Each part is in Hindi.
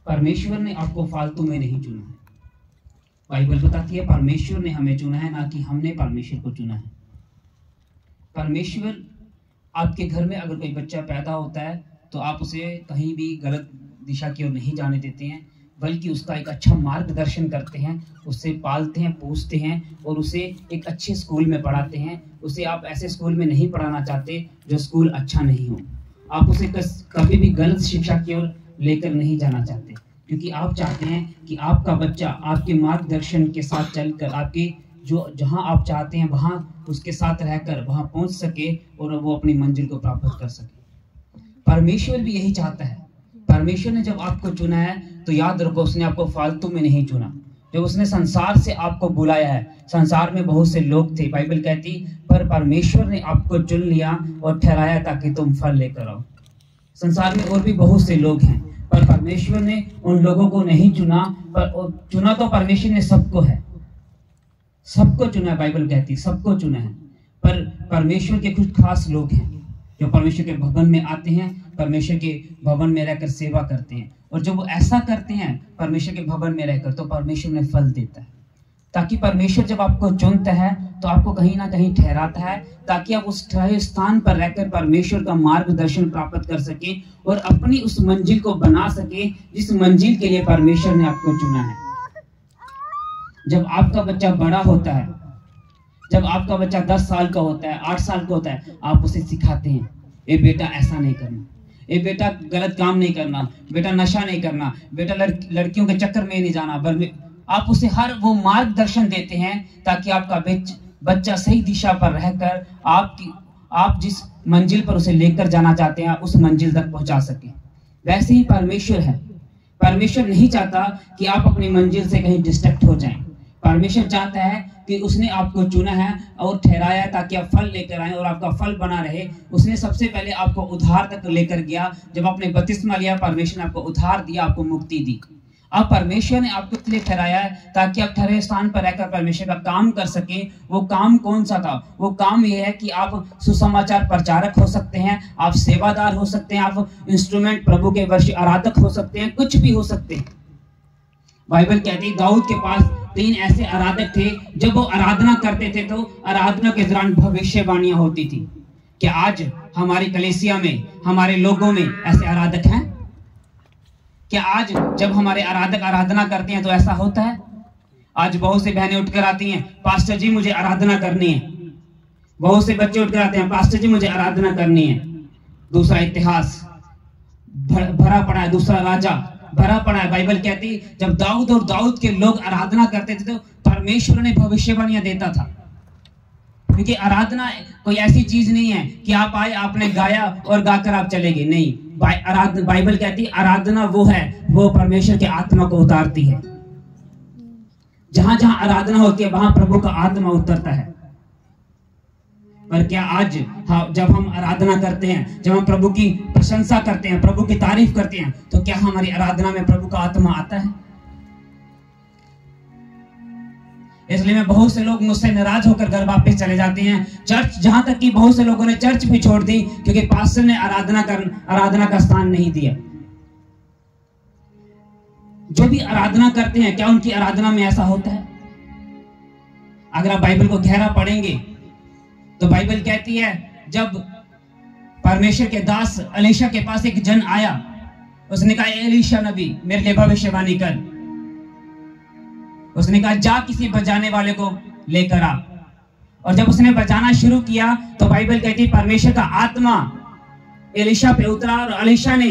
परमेश्वर ने आपको फालतू में नहीं चुना है। बाइबल बताती है परमेश्वर ने हमें चुना है, ना कि हमने परमेश्वर को चुना है। परमेश्वर, आपके घर में अगर कोई बच्चा पैदा होता है तो आप उसे कहीं भी गलत दिशा की ओर नहीं जाने देते हैं, बल्कि उसका एक अच्छा मार्गदर्शन करते हैं, उससे पालते हैं, पोसते हैं और उसे एक अच्छे स्कूल में पढ़ाते हैं। उसे आप ऐसे स्कूल में नहीं पढ़ाना चाहते जो स्कूल अच्छा नहीं हो। आप उसे कभी भी गलत शिक्षा की ओर लेकर नहीं जाना चाहते, क्योंकि आप चाहते हैं कि आपका बच्चा आपके मार्गदर्शन के साथ चलकर आपके जो जहां आप चाहते हैं वहां उसके साथ रहकर वहां पहुंच सके और वो अपनी मंजिल को प्राप्त कर सके। परमेश्वर भी यही चाहता है। परमेश्वर ने जब आपको चुना है तो याद रखो, उसने आपको फालतू में नहीं चुना। जब उसने संसार से आपको बुलाया है, संसार में बहुत से लोग थे, बाइबल कहती, पर परमेश्वर ने आपको चुन लिया और ठहराया ताकि तुम फल लेकर आओ। संसार में और भी बहुत से लोग हैं, पर परमेश्वर ने उन लोगों को नहीं चुना, पर चुना तो परमेश्वर ने सबको है, सबको चुना है। बाइबल कहती सबको चुना है, पर परमेश्वर के कुछ खास लोग हैं जो परमेश्वर के भवन में आते हैं, परमेश्वर के भवन में रहकर सेवा करते हैं। और जब वो ऐसा करते हैं परमेश्वर के भवन में रहकर, तो परमेश्वर में फल देता है। ताकि परमेश्वर जब आपको चुनता है तो आपको कहीं ना कहीं ठहराता है, ताकि आप उस ठहरे स्थान पर रहकर परमेश्वर का मार्गदर्शन प्राप्त कर सके और अपनी उस मंजिल को बना सके जिस मंजिल के लिए परमेश्वर ने आपको चुना है। जब आपका बच्चा बड़ा होता है, जब आपका बच्चा 10 साल का होता है, 8 साल का होता है, आप उसे सिखाते हैं, ए बेटा ऐसा नहीं करना, ए बेटा गलत काम नहीं करना, बेटा नशा नहीं करना, बेटा लड़कियों के चक्कर में नहीं जाना, बल्कि आप उसे हर वो मार्गदर्शन देते हैं ताकि आपका बच्चा सही दिशा पर रहकर आप जिस मंजिल पर उसे लेकर जाना चाहते हैं उस मंजिल तक पहुंचा सके। वैसे ही परमेश्वर है। परमेश्वर नहीं चाहता कि आप अपनी मंजिल से कहीं डिस्ट्रैक्ट हो जाएं। परमेश्वर चाहता है कि उसने आपको चुना है और ठहराया है ताकि आप फल लेकर आए और आपका फल बना रहे। उसने सबसे पहले आपको उद्धार तक लेकर गया। जब आपने बपतिस्मा लिया, परमेश्वर ने आपको उद्धार दिया, आपको मुक्ति दी। अब परमेश्वर ने आपको इसलिए ठहराया है ताकि आप ठहरे स्थान पर रहकर परमेश्वर का काम कर सके। वो काम कौन सा था? वो काम ये है कि आप सुसमाचार प्रचारक हो सकते हैं, आप सेवादार हो सकते हैं, आप इंस्ट्रूमेंट प्रभु के वर्षीय आराधक हो सकते हैं, कुछ भी हो सकते हैं। बाइबल कहती है दाऊद के पास 3 ऐसे आराधक थे। जब वो आराधना करते थे तो आराधना के दौरान भविष्यवाणियां होती थी। क्या आज हमारी कलीसिया में, हमारे लोगों में ऐसे आराधक हैं? क्या आज जब हमारे आराधक आराधना करते हैं तो ऐसा होता है? आज बहुत से बहनें उठकर आती हैं, पास्टर जी मुझे आराधना करनी है। बहुत से बच्चे उठकर आते हैं, पास्टर जी मुझे आराधना करनी है। दूसरा इतिहास भरा पड़ा है, दूसरा राजा भरा पड़ा है। बाइबल कहती जब दाऊद और दाऊद के लोग आराधना करते थे तो परमेश्वर ने भविष्यवाणियां देता था। क्योंकि आराधना कोई ऐसी चीज नहीं है कि आप आए, आपने गाया और गाकर आप चले गए। नहीं, बाइबल कहती आराधना वो है, वो परमेश्वर की आत्मा को उतारती है। जहां जहां आराधना होती है वहां प्रभु का आत्मा उतरता है। पर क्या आज जब हम आराधना करते हैं, जब हम प्रभु की प्रशंसा करते हैं, प्रभु की तारीफ करते हैं, तो क्या हमारी आराधना में प्रभु का आत्मा आता है? इसलिए में बहुत से लोग मुझसे नाराज होकर घर वापस चले जाते हैं। चर्च, जहां तक कि बहुत से लोगों ने चर्च भी छोड़ दी क्योंकि पास्टर ने आराधना का स्थान नहीं दिया। जो भी आराधना करते हैं, क्या उनकी आराधना में ऐसा होता है? अगर आप बाइबल को गहरा पढ़ेंगे तो बाइबल कहती है जब परमेश्वर के दास एलीशा के पास एक जन आया, उसने कहा एलीशा नबी मेरे लिए भविष्यवाणी कर। उसने कहा जा किसी बजाने वाले को लेकर आ। और जब उसने बजाना शुरू किया तो बाइबल कहती परमेश्वर का आत्मा एलीशा पे उतरा और एलीशा ने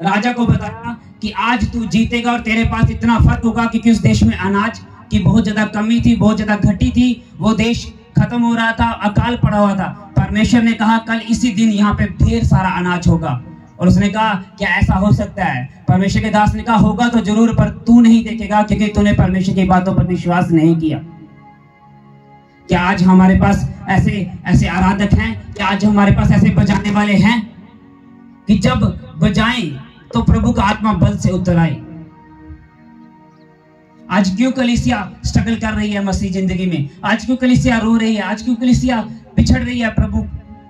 राजा को बताया कि आज तू जीतेगा और तेरे पास इतना फर्क होगा क्योंकि उस देश में अनाज की बहुत ज्यादा कमी थी, बहुत ज्यादा घटी थी, वो देश खत्म हो रहा था, अकाल पड़ा हुआ था। परमेश्वर ने कहा कल इसी दिन यहाँ पे ढेर सारा अनाज होगा। और उसने कहा क्या ऐसा हो सकता है? परमेश्वर के दास ने कहा होगा तो जरूर, पर तू नहीं देखेगा क्योंकि तूने परमेश्वर की बातों पर विश्वास नहीं किया। क्या आज हमारे पास ऐसे आराधक हैं? क्या आज हमारे पास ऐसे बजाने वाले हैं कि जब बजाएं तो प्रभु का आत्मा बल से उतर आए? आज क्यों कलीसिया स्ट्रगल कर रही है मसीह जिंदगी में? आज क्यों कलीसिया रो रही है? आज क्यों कलीसिया पिछड़ रही है प्रभु?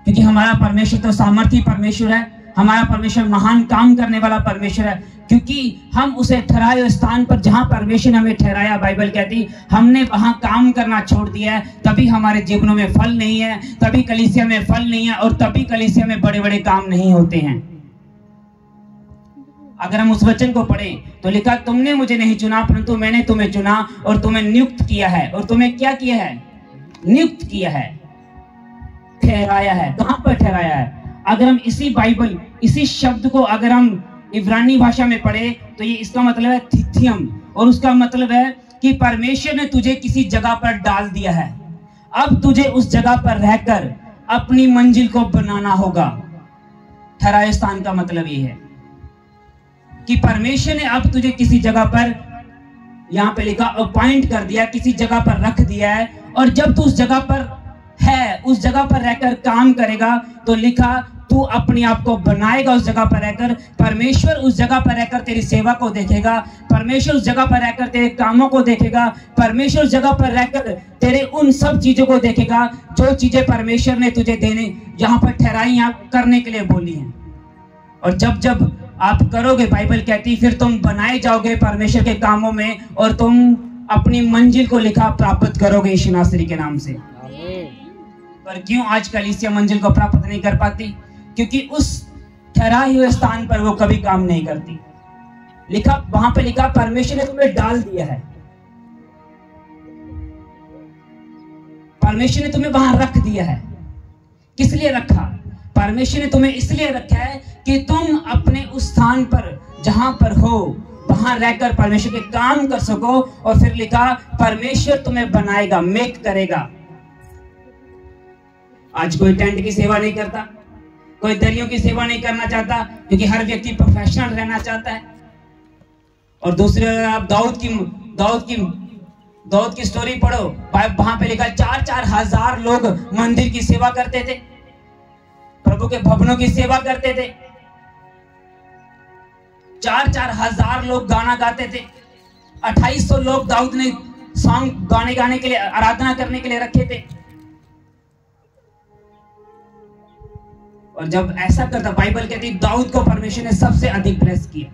क्योंकि हमारा परमेश्वर तो सामर्थी परमेश्वर है, हमारा परमेश्वर महान काम करने वाला परमेश्वर है, क्योंकि हम उसे ठहराए हुए स्थान पर जहां परमेश्वर ने हमें ठहराया, बाइबल कहती हमने वहां काम करना छोड़ दिया है, तभी हमारे जीवनों में फल नहीं है, तभी कलीसिया में फल नहीं है, और तभी कलीसिया में बड़े बड़े काम नहीं होते हैं। अगर हम उस वचन को पढ़ें तो लिखा, तुमने मुझे नहीं चुना परंतु मैंने तुम्हें चुना और तुम्हें नियुक्त किया है। और तुम्हें क्या किया है? नियुक्त किया है, ठहराया है। कहां पर ठहराया है? अगर हम इसी बाइबल, इसी शब्द को अगर हम इब्रानी भाषा में पढ़े तो ये इसका मतलब है थिथियम, और उसका मतलब है कि परमेश्वर ने तुझे किसी जगह पर डाल दिया है, अब तुझे उस जगह पर रहकर अपनी मंजिल को बनाना होगा। ठहराए स्थान का मतलब ये है कि परमेश्वर ने अब तुझे किसी जगह पर, यहां पे लिखा अपॉइंट कर दिया, किसी जगह पर रख दिया है, और जब तू उस जगह पर है, उस जगह पर रहकर काम करेगा तो लिखा तू अपने आप को बनाएगा उस जगह पर रहकर। परमेश्वर उस जगह पर रहकर तेरी सेवा को देखेगा, परमेश्वर उस जगह पर रहकर तेरे कामों को देखेगा, परमेश्वर उस जगह पर रहकर तेरे उन सब चीजों को देखेगा जो चीजें परमेश्वर ने तुझे देने यहाँ पर ठहराई, यहाँ करने के लिए बोली हैं। और जब जब आप करोगे, बाइबल कहती फिर तुम बनाए जाओगे परमेश्वर के कामों में, और तुम अपनी मंजिल को लिखा प्राप्त करोगे यीशु नासरी के नाम से। पर क्यों आज कलीसिया मंजिल को प्राप्त नहीं कर पाती? क्योंकि उस ठहराए हुए स्थान पर वो कभी काम नहीं करती। लिखा, वहां पे लिखा परमेश्वर ने तुम्हें डाल दिया है, परमेश्वर ने तुम्हें वहां रख दिया है। किस लिए रखा? परमेश्वर ने तुम्हें इसलिए रखा है कि तुम अपने उस स्थान पर जहां पर हो वहां रहकर परमेश्वर के काम कर सको। और फिर लिखा परमेश्वर तुम्हें बनाएगा, मेक करेगा। आज कोई टेंट की सेवा नहीं करता, कोई दरियों की सेवा नहीं करना चाहता, क्योंकि हर व्यक्ति प्रोफेशनल रहना चाहता है। और दूसरे आप दाऊद की स्टोरी पढ़ो, वहां पे लिखा 4-4 हजार लोग मंदिर की सेवा करते थे, प्रभु के भवनों की सेवा करते थे। 4-4 हजार लोग गाना गाते थे। 2800 लोग दाऊद ने सॉन्ग गाने के लिए, आराधना करने के लिए रखे थे। और जब ऐसा करता, बाइबल कहती दाऊद को परमेश्वर ने सबसे अधिक ब्लेस किया,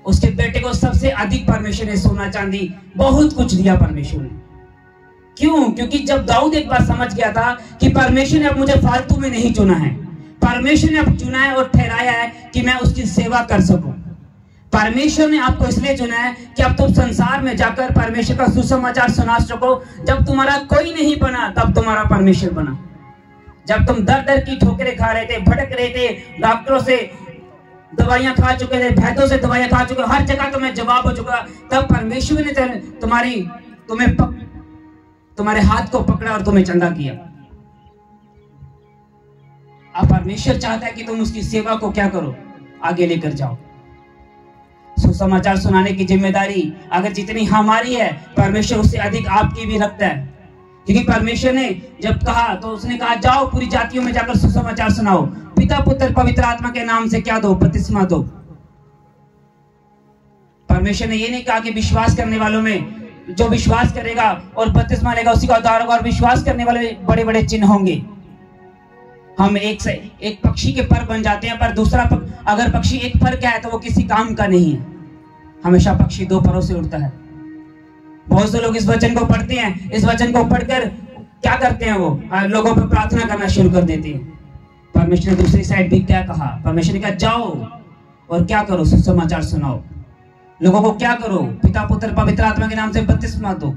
उसके बेटे को सबसे अधिक परमेश्वर ने सोना चांदी बहुत कुछ दिया परमेश्वर ने। क्यों? क्योंकि जब दाऊद एक बार समझ गया था कि परमेश्वर ने अब मुझे फालतू में नहीं चुना है, परमेश्वर ने अब चुना है और ठहराया है कि मैं उसकी सेवा कर सकूं। परमेश्वर ने आपको इसलिए चुना है कि अब तुम संसार में जाकर परमेश्वर का सुसमाचार सुना सको। जब तुम्हारा कोई नहीं बना तब तुम्हारा परमेश्वर बना। जब तुम दर दर की ठोकरें खा रहे थे, भटक रहे थे, डॉक्टरों से दवाइयां खा चुके थे, वैद्यों से दवाइयां खा चुके, हर जगह तुम्हें जवाब हो चुका, तब परमेश्वर ने तुम्हारे हाथ को पकड़ा और तुम्हें चंगा किया। अब परमेश्वर चाहता है कि तुम उसकी सेवा को क्या करो, आगे लेकर जाओ। सुसमाचार सुनाने की जिम्मेदारी अगर जितनी हमारी है, परमेश्वर उससे अधिक आपकी भी रखता है। क्योंकि परमेश्वर ने जब कहा तो उसने कहा जाओ पूरी जातियों में जाकर सुसमाचार सुनाओ, पिता पुत्र पवित्र आत्मा के नाम से क्या दो? बपतिस्मा दो। परमेश्वर ने ये नहीं कहा कि विश्वास करने वालों में जो विश्वास करेगा और बपतिस्मा लेगा उसी का उद्धार होगा, और विश्वास करने वाले बड़े बड़े चिन्ह होंगे। हम एक पक्षी के पर बन जाते हैं, पर दूसरा अगर पक्षी एक पर क्या है तो वो किसी काम का नहीं है। हमेशा पक्षी 2 परों से उड़ता है। बहुत से लोग इस वचन को पढ़ते हैं, इस वचन को पढ़कर क्या करते हैं, वो लोगों पर प्रार्थना करना शुरू कर देते हैं। परमेश्वर ने दूसरी साइड भी क्या कहा? परमेश्वर ने कहा जाओ और क्या करो? सुसमाचार सुनाओ। लोगों को क्या करो? पिता पुत्र पवित्र आत्मा के नाम से बपतिस्मा दो।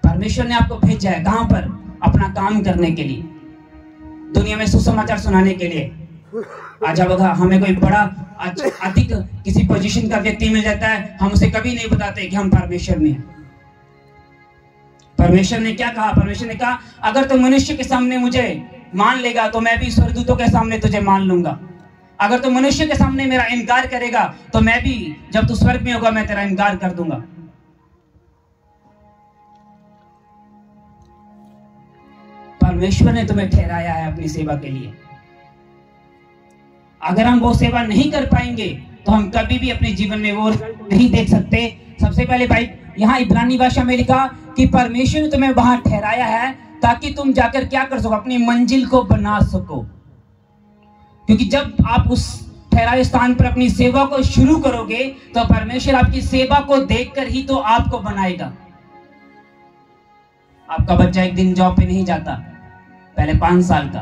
परमेश्वर ने आपको भेजा है कहां पर? अपना काम करने के लिए, दुनिया में सुसमाचार सुनाने के लिए। आज बघा हमें कोई बड़ा अधिक किसी पोजीशन का व्यक्ति मिल जाता है, हम उसे कभी नहीं बताते कि हम परमेश्वर में हैं। परमेश्वर ने क्या कहा? परमेश्वर ने कहा अगर तू मनुष्य के सामने मुझे मान लेगा तो मैं भी स्वर्गदूतों के सामने तुझे मान लूंगा। अगर तू मनुष्य के सामने मेरा इनकार करेगा तो मैं भी जब तू स्वर्ग में होगा मैं तेरा इनकार कर दूंगा। परमेश्वर ने तुम्हें ठहराया है अपनी सेवा के लिए। अगर हम वो सेवा नहीं कर पाएंगे तो हम कभी भी अपने जीवन में वो नहीं देख सकते। सबसे पहले भाई यहाँ इब्रानी भाषा में लिखा कि परमेश्वर ने तुम्हें वहां ठहराया है ताकि तुम जाकर क्या कर सको? अपनी मंजिल को बना सको। क्योंकि जब आप उस ठहराए स्थान पर अपनी सेवा को शुरू करोगे तो परमेश्वर आपकी सेवा को देखकर ही तो आपको बनाएगा। आपका बच्चा एक दिन जॉब पे नहीं जाता, पहले 5 साल का,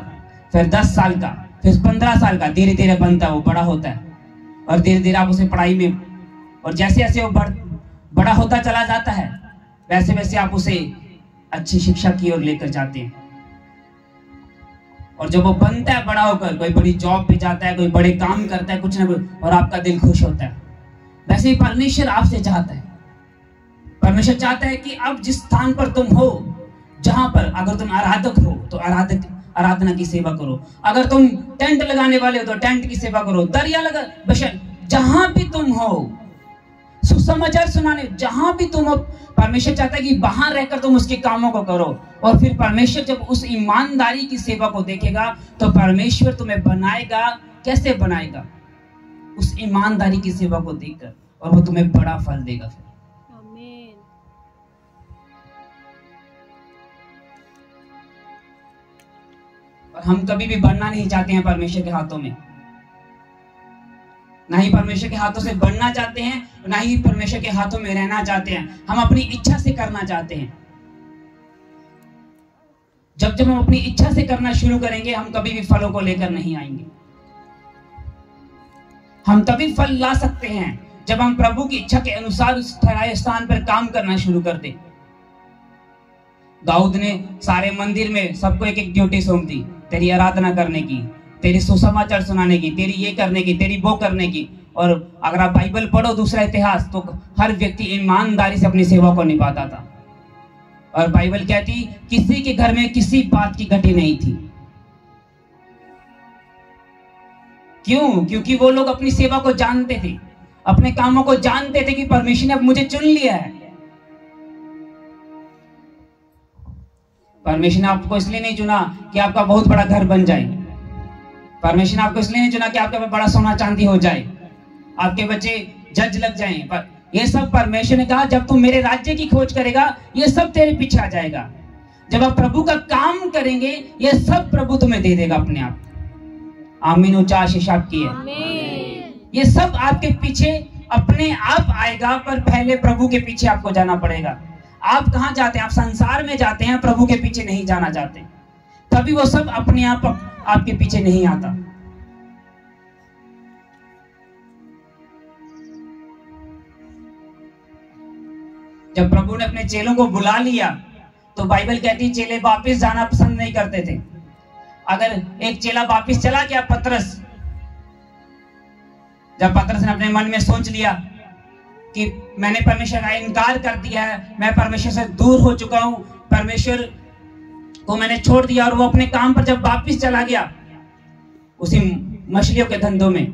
फिर 10 साल का, फिर 15 साल का, धीरे धीरे बनता है, वो बड़ा होता है और धीरे धीरे आप उसे पढ़ाई में, और जैसे जैसे वो बड़ा होता चला जाता है वैसे वैसे आप उसे अच्छी शिक्षा की ओर लेकर जाते हैं। और जब वो बनता है बड़ा होकर, कोई बड़ी जॉब पे जाता है, कोई बड़े काम करता है, कुछ ना कुछ, और आपका दिल खुश होता है। वैसे ही परमेश्वर आपसे चाहता है। परमेश्वर चाहता है कि अब जिस स्थान पर तुम हो, जहां पर अगर तुम आराधक हो तो आराधना की सेवा करो, अगर तुम टेंट लगाने वाले हो तो टेंट की सेवा करो, दरिया लगा, बशर जहां भी तुम हो, सुसमाचार सुनाने, जहां भी तुम हो, परमेश्वर चाहता है कि बाहर रहकर तुम उसके कामों को करो। और फिर परमेश्वर जब उस ईमानदारी की सेवा को देखेगा तो परमेश्वर तुम्हें बनाएगा। कैसे बनाएगा? उस ईमानदारी की सेवा को देखकर, और वो तुम्हें बड़ा फल देगा। फिर आमीन। और हम कभी भी बनना नहीं चाहते हैं परमेश्वर के हाथों में, ना ही परमेश्वर के हाथों से बनना चाहते हैं, ना ही परमेश्वर के हाथों में रहना चाहते हैं। हम अपनी इच्छा से करना चाहते हैं। जब हम अपनी इच्छा से करना शुरू करेंगे, हम कभी भी फलों को लेकर नहीं आएंगे। हम तभी फल ला सकते हैं जब हम प्रभु की इच्छा के अनुसार उस ठहराए स्थान पर काम करना शुरू कर दें। दाऊद ने सारे मंदिर में सबको एक एक ड्यूटी सौंप दी, तेरी आराधना करने की, तेरी सुसमाचार सुनाने की, तेरी ये करने की, तेरी वो करने की। और अगर आप बाइबल पढ़ो, दूसरा इतिहास, तो हर व्यक्ति ईमानदारी से अपनी सेवा को निभाता था। और बाइबल कहती किसी के घर में किसी बात की घटी नहीं थी। क्यों? क्योंकि वो लोग अपनी सेवा को जानते थे, अपने कामों को जानते थे कि परमेश्वर ने अब मुझे चुन लिया है। परमेश्वर ने आपको इसलिए नहीं चुना कि आपका बहुत बड़ा घर बन जाए। परमेश्वर ने आपको इसलिए नहीं चुना कि आपके पास बड़ा सोना चांदी हो जाए, आपके बच्चे जज लग जाएं। पर ये सब परमेश्वर ने कहा जब तुम मेरे राज्य की खोज करेगा, ये सब तेरे पीछे आ जाएगा। जब आप प्रभु का काम करेंगे, ये सब प्रभु तुम्हें दे देगा अपने आप। आमीन। ऊंचा आशीष आपकी है। ये सब आपके पीछे अपने आप आएगा, पर पहले प्रभु के पीछे आपको जाना पड़ेगा। आप कहां जाते हैं? आप संसार में जाते हैं, प्रभु के पीछे नहीं जाना चाहते, तभी वो सब अपने आप आपके पीछे नहीं आता। जब प्रभु ने अपने चेलों को बुला लिया तो बाइबल कहती है चेले वापस जाना पसंद नहीं करते थे। अगर एक चेला वापस चला गया, पतरस, जब पतरस ने अपने मन में सोच लिया कि मैंने परमेश्वर का इनकार कर दिया है, मैं परमेश्वर से दूर हो चुका हूं, परमेश्वर को मैंने छोड़ दिया, और वो अपने काम पर जब वापस चला गया उसी मछलियों के धंधों में,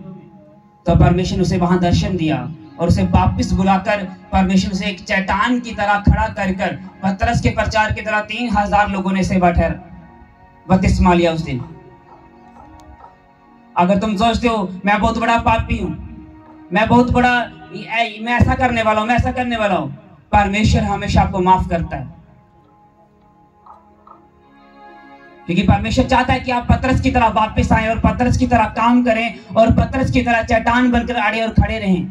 तो परमेश्वर ने उसे वहां दर्शन दिया और उसे वापस बुलाकर परमेश्वर से एक चट्टान की तरह खड़ा कर पतरस के प्रचार की तरह 3000 लोगों ने सेवा ठहर बपतिस्मा लिया उस दिन। अगर तुम सोचते हो मैं बहुत बड़ा पापी हूं, मैं बहुत बड़ा, मैं ऐसा करने वाला हूं, मैं ऐसा करने वाला हूं, परमेश्वर हमेशा आपको माफ करता है। क्योंकि परमेश्वर चाहता है कि आप पतरस की तरह वापस आए और पतरस की तरह काम करें और पतरस की तरह चट्टान बनकर अड़े और खड़े रहें।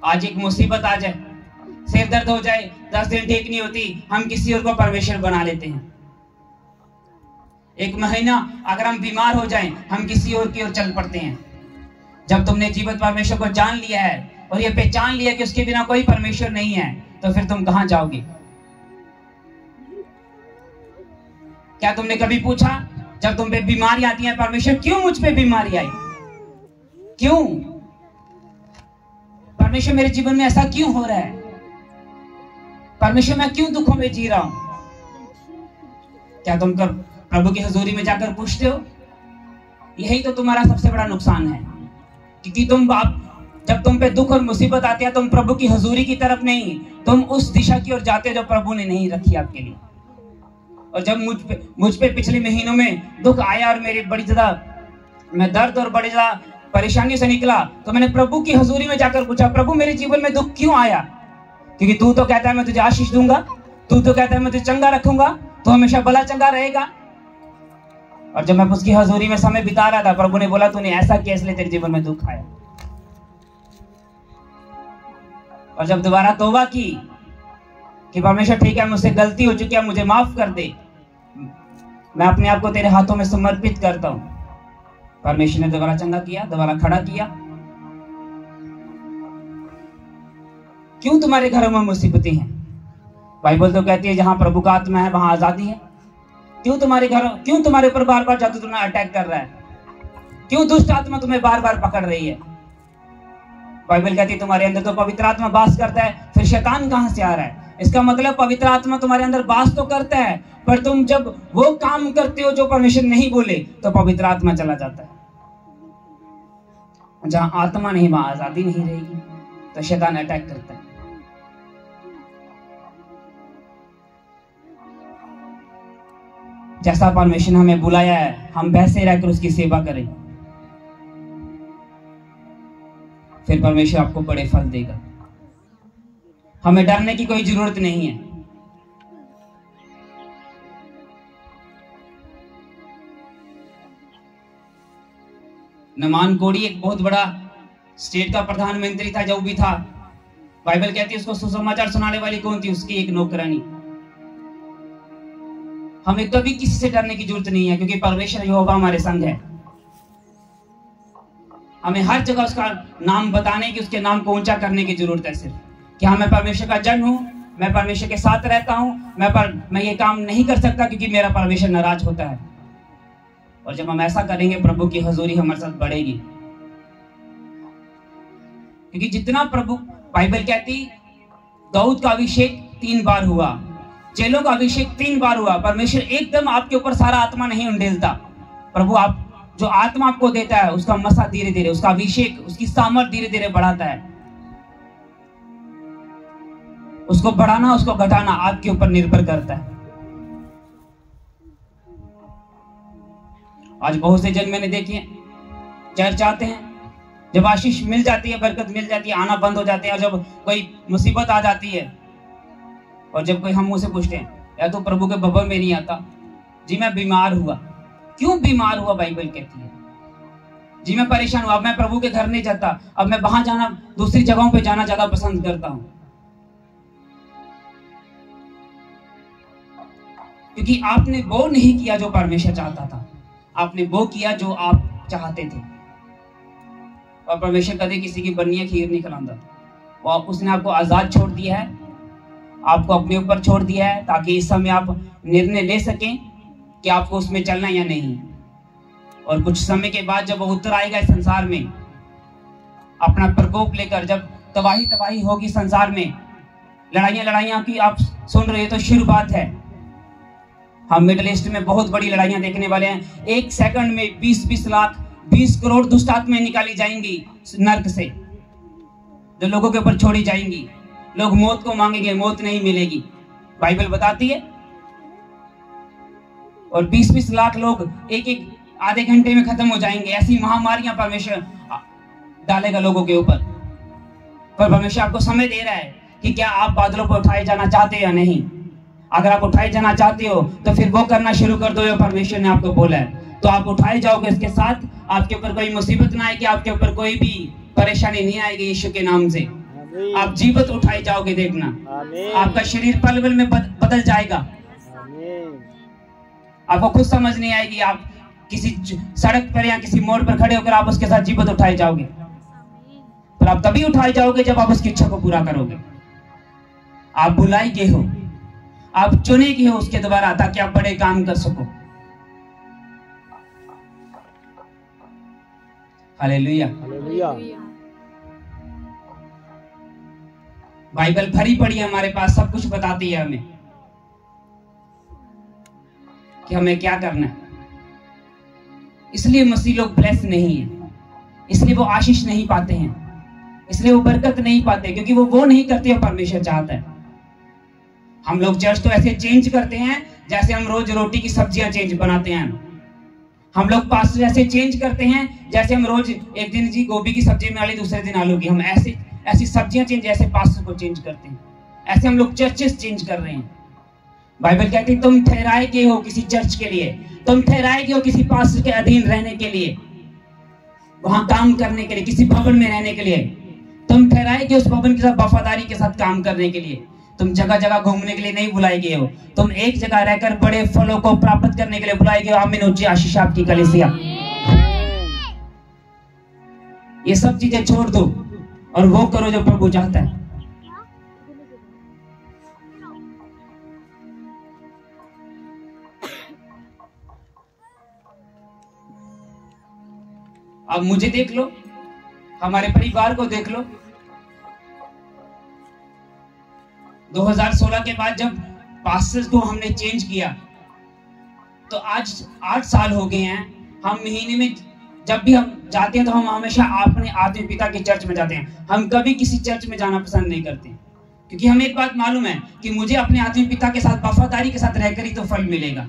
आज एक मुसीबत आ जाए, सिर दर्द हो जाए, 10 दिन ठीक नहीं होती, हम किसी और को परमेश्वर बना लेते हैं। एक महीना अगर हम बीमार हो जाएं, हम किसी और की ओर चल पड़ते हैं। जब तुमने जीवित परमेश्वर को जान लिया है और ये पहचान लिया कि उसके बिना कोई परमेश्वर नहीं है, तो फिर तुम कहां जाओगे? क्या तुमने कभी पूछा जब तुम पे बीमारी आती है, परमेश्वर क्यों मुझ पे बीमारी आई? क्यों परमेश्वर मेरे जीवन में ऐसा क्यों हो रहा है? परमेश्वर मैं क्यों दुखों में जी रहा हूं? क्या तुम प्रभु की हजूरी में जाकर पूछते हो? यही तो तुम्हारा सबसे बड़ा नुकसान है, क्योंकि जब तुम पे दुख और मुसीबत आती है, तुम प्रभु की हजूरी की तरफ नहीं, तुम उस दिशा की ओर जाते हो जो प्रभु ने नहीं रखी आपके लिए। और जब मुझ पे पिछले महीनों में दुख आया और मेरी बड़ी ज्यादा मैं दर्द और बड़ी ज्यादा परेशानी से निकला, तो मैंने प्रभु की हजूरी में जाकर पूछा, प्रभु मेरे जीवन में दुख क्यों आया? क्योंकि तू तो कहता है मैं तुझे आशीष दूंगा, तू तो कहता है मैं तुझे चंगा रखूंगा, तो हमेशा भला चंगा रहेगा। और जब मैं उसकी हजूरी में समय बिता रहा था, प्रभु ने बोला तूने ऐसा किया इसलिए तेरे जीवन में दुख आया। और जब दोबारा तौबा की कि परमेश्वर ठीक है मुझसे गलती हो चुकी है, मुझे माफ कर दे, मैं अपने आप को तेरे हाथों में समर्पित करता हूं, परमेश्वर ने दोबारा चंगा किया, दोबारा खड़ा किया। क्यों तुम्हारे घरों में मुसीबतें हैं? बाइबल तो कहती है जहां प्रभु का आत्मा है वहां आजादी है। क्यों तुम्हारे ऊपर बार बार जादू टोना अटैक कर रहा है? क्यों दुष्ट आत्मा तुम्हें बार बार पकड़ रही है? बाइबल कहती है तुम्हारे अंदर तो पवित्र आत्मा वास करता है, फिर शैतान कहां से आ रहा है? इसका मतलब पवित्र आत्मा तुम्हारे अंदर वास तो करता है, पर तुम जब वो काम करते हो जो परमेश्वर नहीं बोले तो पवित्र आत्मा चला जाता है। जहां आत्मा नहीं वहां आजादी नहीं रहेगी, तो शैतान अटैक करता है। जैसा परमेश्वर ने हमें बुलाया है हम वैसे रहकर उसकी सेवा करें, फिर परमेश्वर आपको बड़े फल देगा। हमें डरने की कोई जरूरत नहीं है। नमान कोड़ी एक बहुत बड़ा स्टेट का प्रधानमंत्री था, जो भी था, बाइबल कहती है उसको सुसमाचार सुनाने वाली कौन थी? उसकी एक नौकरानी। हमें कभी किसी से डरने की जरूरत नहीं है, क्योंकि परमेश्वर यहोवा हमारे संग है। हमें हर जगह उसका नाम बताने की, उसके नाम को ऊंचा करने की जरूरत है सिर्फ कि हाँ मैं परमेश्वर का जन हूं, मैं परमेश्वर के साथ रहता हूं, मैं ये काम नहीं कर सकता क्योंकि मेरा परमेश्वर नाराज होता है। और जब हम ऐसा करेंगे प्रभु की हजूरी हमारे साथ बढ़ेगी, क्योंकि जितना प्रभु, बाइबल कहती दाऊद का अभिषेक 3 बार हुआ, चेलों का अभिषेक 3 बार हुआ। परमेश्वर एकदम आपके ऊपर सारा आत्मा नहीं उंडेलता। प्रभु आप जो आत्मा आपको देता है उसका मसा धीरे धीरे, उसका अभिषेक, उसकी सामर्थ धीरे धीरे बढ़ाता है। उसको बढ़ाना उसको घटाना आपके ऊपर निर्भर करता है। आज बहुत से जन मैंने देखे चर्च आते हैं, जब आशीष मिल जाती है, बरकत मिल जाती है, आना बंद हो जाते हैं। और जब कोई मुसीबत आ जाती है और जब कोई हम मुझसे पूछते हैं या तो प्रभु के भवन में नहीं आता, जी मैं बीमार हुआ। क्यों बीमार हुआ? बाइबल कहती है जी मैं परेशान हुआ, अब मैं प्रभु के घर नहीं जाता, अब मैं वहां जाना, दूसरी जगहों पे जाना ज्यादा पसंद करता हूं, क्योंकि आपने वो नहीं किया जो परमेश्वर चाहता था, आपने वो किया जो आप चाहते थे। और परमेश्वर कभी किसी की बनिया खीर नहीं खिलाता। वो उसने आपको आजाद छोड़ दिया है, आपको अपने ऊपर छोड़ दिया है, ताकि इस समय आप निर्णय ले सकें कि आपको उसमें चलना या नहीं। और कुछ समय के बाद जब वो उतर आएगा इस संसार में अपना प्रकोप लेकर, जब तबाही होगी संसार में, लड़ाइयां की आप सुन रहे हो तो शुरुआत है। हम मिडिल ईस्ट में बहुत बड़ी लड़ाइयां देखने वाले हैं। 1 सेकंड में 20 लाख 20 करोड़ दुष्ट आत्माएं निकाली जाएंगी नर्क से, जो लोगों के ऊपर छोड़ी जाएंगी। लोग मौत को मांगेंगे, मौत नहीं मिलेगी, बाइबल बताती है। और 20 लाख लोग एक आधे घंटे में खत्म हो जाएंगे। ऐसी महामारियां परमेश्वर डालेगा लोगों के ऊपर। पर परमेश्वर आपको समय दे रहा है कि क्या आप बादलों पर उठाए जाना चाहते हो या नहीं। अगर आप उठाए जाना चाहते हो तो फिर वो करना शुरू कर दो जो परमेश्वर ने आपको बोला है, तो आप उठाए जाओगे। इसके साथ आपके ऊपर कोई मुसीबत ना आएगी, आपके ऊपर कोई भी परेशानी नहीं आएगी। यीशु के नाम से आप जीवित उठाए जाओगे। देखना आपका शरीर पल पल में बदल जाएगा। आपको खुद समझ नहीं आएगी, आप किसी सड़क पर या किसी मोड़ पर खड़े होकर आप उसके साथ जीवित उठाए जाओगे। पर आप तभी उठाए जाओगे जब आप उसकी इच्छा को पूरा करोगे। आप बुलाए गए हो, आप चुने गए हो उसके द्वारा, ताकि आप बड़े काम कर सको। हालेलुया। बाइबल भरी पड़ी है हमारे पास, सब कुछ बताती है हमें कि हमें क्या करना है। इसलिए मसीह लोग ब्लेस नहीं है, इसलिए वो आशीष नहीं पाते हैं, इसलिए वो बरकत नहीं पाते, क्योंकि वो नहीं करते हो परमेश्वर चाहता है। हम लोग चर्च तो ऐसे चेंज करते हैं जैसे हम रोज रोटी की सब्जियां चेंज बनाते हैं। हम लोग पास्टर ऐसे चेंज करते हैं जैसे हम रोज एक दिन जी गोभी की सब्जी बना ली, दूसरे दिन आलू की। हम ऐसी सब्जियां चेंज जैसे पास्टर को चेंज करते हैं, ऐसे हम लोग चर्चेस चेंज कर रहे हैं। बाइबल कहती है तुम ठहराए गए हो किसी चर्च के लिए, तुम ठहराए गए हो किसी पास्टर के अधीन रहने के लिए, वहां काम करने के लिए, किसी भवन में रहने के लिए। तुम ठहराए गए उस भवन के साथ वफादारी के साथ काम करने के लिए। तुम जगह जगह घूमने के लिए नहीं बुलाए गए हो, तुम एक जगह रहकर बड़े फलों को प्राप्त करने के लिए बुलाए गए हो। आमीन। ऊंची आशीष आपकी कलीसिया। ये सब चीजें छोड़ दो और वो करो जो प्रभु चाहता है। अब मुझे देख लो, हमारे परिवार को देख लो। 2016 के बाद जब पास्टर्स को हमने चेंज किया तो आज 8 साल हो गए हैं। हम महीने में जब भी हम जाते हैं तो हम हमेशा अपने आत्मिक पिता की चर्च में जाते हैं। हम कभी किसी चर्च में जाना पसंद नहीं करते, क्योंकि हमें एक बात मालूम है कि मुझे अपने आत्मिक पिता के साथ वफादारी के साथ रहकर ही तो फल मिलेगा।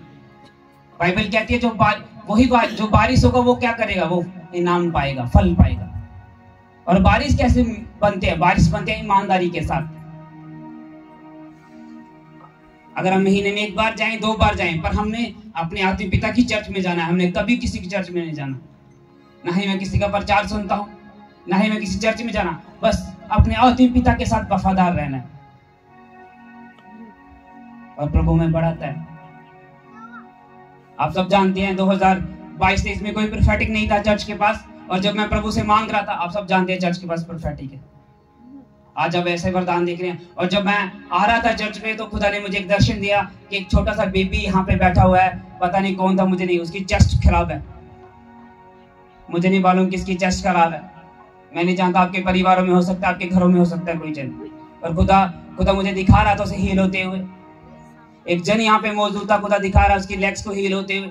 बाइबल कहती है जो बारिश होगा वो क्या करेगा, वो इनाम पाएगा, फल पाएगा। और बारिश कैसे बनते हैं? बारिश बनते हैं ईमानदारी के साथ। अगर हम महीने में 1 बार जाएं, 2 बार जाएं, पर हमने अपने आत्मिक पिता की चर्च में जाना है। हमने कभी किसी की चर्च में नहीं जाना, ना ही मैं किसी का प्रचार सुनता हूं, ना ही मैं किसी चर्च में जाना। बस अपने आत्मिक पिता के साथ वफादार रहना है और प्रभु में बढ़ाता है। आप सब जानते हैं 2022-23 में कोई प्रोफेटिक नहीं था चर्च के पास, और जब मैं प्रभु से मांग रहा था, आप सब जानते हैं चर्च के पास प्रोफेटिक है। आज अब ऐसे वरदान देख रहे हैं। और जब मैं आ रहा था चर्च में तो खुदा ने मुझे एक दर्शन दिया कि एक छोटा सा बेबी यहाँ पे बैठा हुआ है, पता नहीं कौन था, मुझे नहीं, उसकी चेस्ट खराब है। मुझे नहीं मालूम किसकी चेस्ट खराब है, मैं नहीं जानता। आपके परिवारों में हो सकता है, आपके घरों में हो सकता है कोई जन, और खुदा मुझे दिखा रहा था उसे हील होते हुए। एक जन यहाँ पे मौजूद था, खुदा दिखा रहा उसकी लेग्स को हील होते हुए।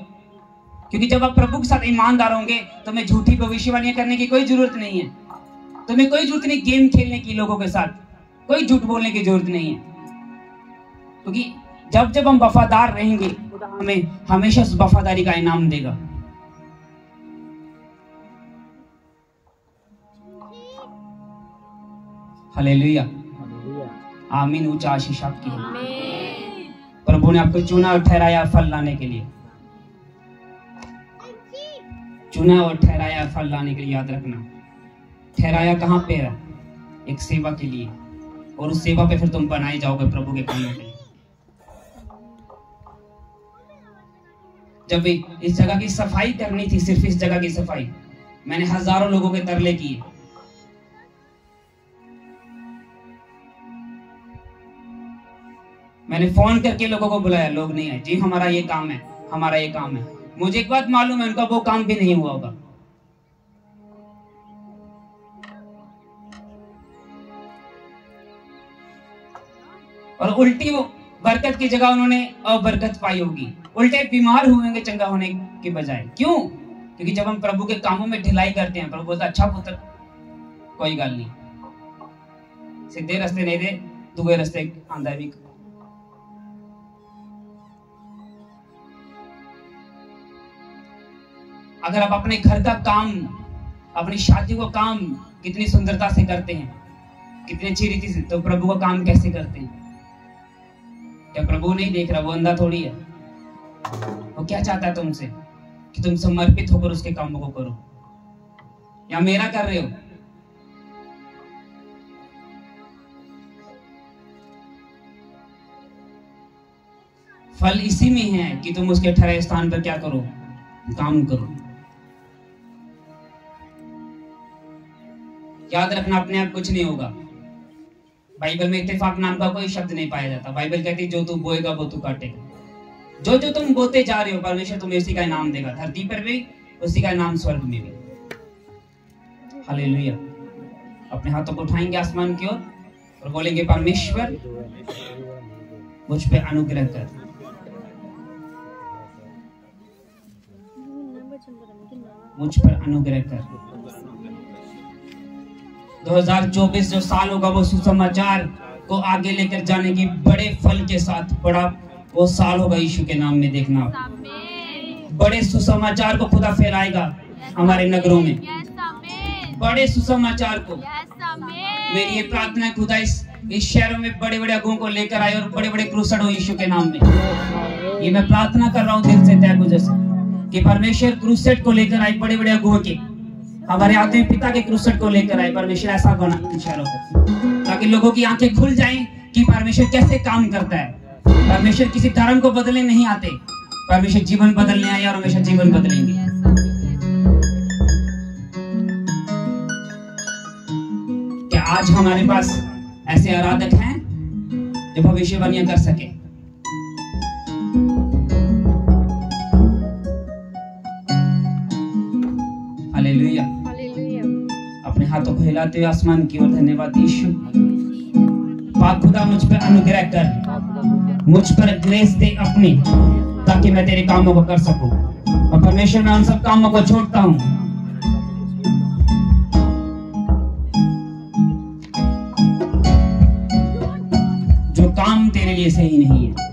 क्योंकि जब आप प्रभु के साथ ईमानदार होंगे तो हमें झूठी भविष्यवाणियां करने की कोई जरूरत नहीं है। तुम्हें कोई जरूरत नहीं गेम खेलने की, लोगों के साथ कोई झूठ बोलने की जरूरत नहीं है। क्योंकि जब हम वफादार रहेंगे, खुदा हमें हमेशा उस वफादारी का इनाम देगा। हालेलुया, आमीन। ऊंचा आशीष आपकी है। प्रभु ने आपको चुना और ठहराया फल लाने के लिए, चुना और ठहराया फल लाने के लिए। याद रखना, ठहराया कहां पे है? एक सेवा के लिए, और उस सेवा पे फिर तुम बनाए जाओगे प्रभु के कामों के लिए। जब इस जगह की सफाई करनी थी, सिर्फ इस जगह की सफाई, मैंने हजारों लोगों के तरले किए। मैंने फोन करके लोगों को बुलाया, लोग नहीं आए। जी हमारा ये काम है, हमारा ये काम है। मुझे एक बात मालूम है, उनका वो काम भी नहीं हुआ होगा। और उल्टी वो बरकत की जगह उन्होंने अबरकत पाई होगी, उल्टे बीमार हुए होंगे चंगा होने के बजाय। क्यों? क्योंकि जब हम प्रभु के कामों में ढिलाई करते हैं, प्रभु बोलता अच्छा पुत्र, कोई गल नहीं, सीधे रास्ते नहीं दे, दुए रास्ते आंदा भी। अगर आप अपने घर का काम, अपनी शादी को काम कितनी सुंदरता से करते हैं, कितनी अच्छी रीति से, तो प्रभु का काम कैसे करते हैं? क्या प्रभु नहीं देख रहा? वो अंधा थोड़ी है। वो क्या चाहता है तुमसे? कि तुम समर्पित होकर उसके कामों को करो, या मेरा कर रहे हो? फल इसी में है कि तुम उसके ठहरे स्थान पर क्या करो, काम करो। याद रखना, अपने आप कुछ नहीं होगा। बाइबल में इत्तेफाक नाम का कोई शब्द नहीं पाया जाता। बाइबल कहती है जो तू बोएगा वो तू काटेगा। जो तुम बोते जा रहे हो, परमेश्वर तुम्हें उसी का इनाम देगा, धरती पर भी उसी का इनाम स्वर्ग में भी। हालेलुया। अपने हाथों को उठाएंगे आसमान की ओर और बोलेंगे परमेश्वर मुझ पे अनुग्रह कर। मुझ पर अनुग्रह कर। 2024 जो साल होगा वो सुसमाचार को आगे लेकर जाने की बड़े फल के साथ बड़ा वो साल होगा। यीशु के नाम में देखना, बड़े सुसमाचार को खुदा फैलाएगा हमारे नगरों में, बड़े सुसमाचार को। मेरी ये प्रार्थना है खुदा इस इस शहरों में बड़े बड़े अगुओं को लेकर आए और बड़े बड़े क्रूसेड हो यीशु के नाम में। ये मैं प्रार्थना कर रहा हूँ दिल से, तय गुजर से, कि परमेश्वर क्रूसेड को लेकर आए, बड़े बड़े अगुओं के, हमारे आत्मिक पिता के क्रूसेड को लेकर आए। परमेश्वर ऐसा बना इन शहरों को, ताकि लोगों की आंखें खुल जाएं कि परमेश्वर कैसे काम करता है। परमेश्वर किसी धर्म को बदलने नहीं आते, परमेश्वर जीवन बदलने आए और हमेशा जीवन बदलेंगे। क्या आज हमारे पास ऐसे आराधक हैं जो भविष्यवाणियां कर सके? हालेलुया। अपने हाथों को हिलाते हुए आसमान की ओर धन्यवाद यीशु। पाक खुदा मुझ पर अनुग्रह कर, मुझ पर ग्रेस दे अपनी, ताकि मैं तेरे कामों को कर सकूं। और परमेश्वर मैं उन सब कामों को छोड़ता हूं जो काम तेरे लिए सही नहीं है।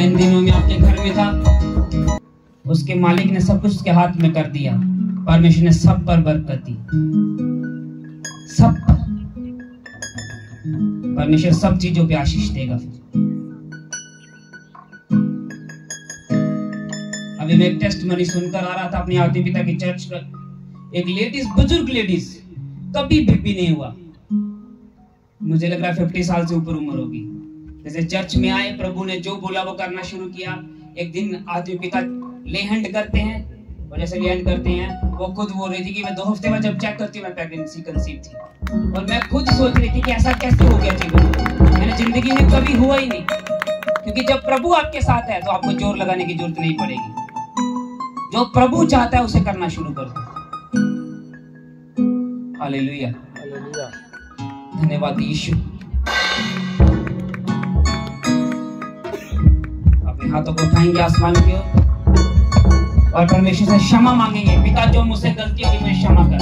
इन दिनों में आपके घर में था, उसके मालिक ने सब कुछ उसके हाथ में कर दिया। परमेश्वर ने सब पर बरकत दी, सब पर। परमेश्वर सब चीजों पे आशीष देगा। अभी मैं एक टेस्टमनी सुनकर आ रहा था अपने आत्मिक पिता की चर्च का। एक लेडीज, बुजुर्ग लेडीज, कभी भी नहीं हुआ, मुझे लग रहा है 50 साल से ऊपर उम्र होगी। जैसे चर्च में आए, प्रभु ने जो बोला वो करना शुरू किया। एक दिन आत्मिक पिता ले हैंड करते हैं, और जैसे ले हैंड करते हैं वो खुद बोल रही थी कि मैं 2 हफ्ते बाद जब चेक करती हूँ मैं प्रेगनेंसी कंसीव थी। और मैं खुद सोच रही थी कि ऐसा कैसे हो गया जीवन, मैंने जिंदगी में कभी हुआ ही नहीं। क्योंकि जब प्रभु आपके साथ है तो आपको जोर लगाने की जरूरत नहीं पड़ेगी। जो प्रभु चाहता है उसे करना शुरू कर दो। हालेलुया, धन्यवाद यीशु। हाथों को उठाएंगे आसमान की ओर और परमेश्वर से क्षमा मांगेंगे। पिता, जो मुझसे गलती होगी मुझे क्षमा कर।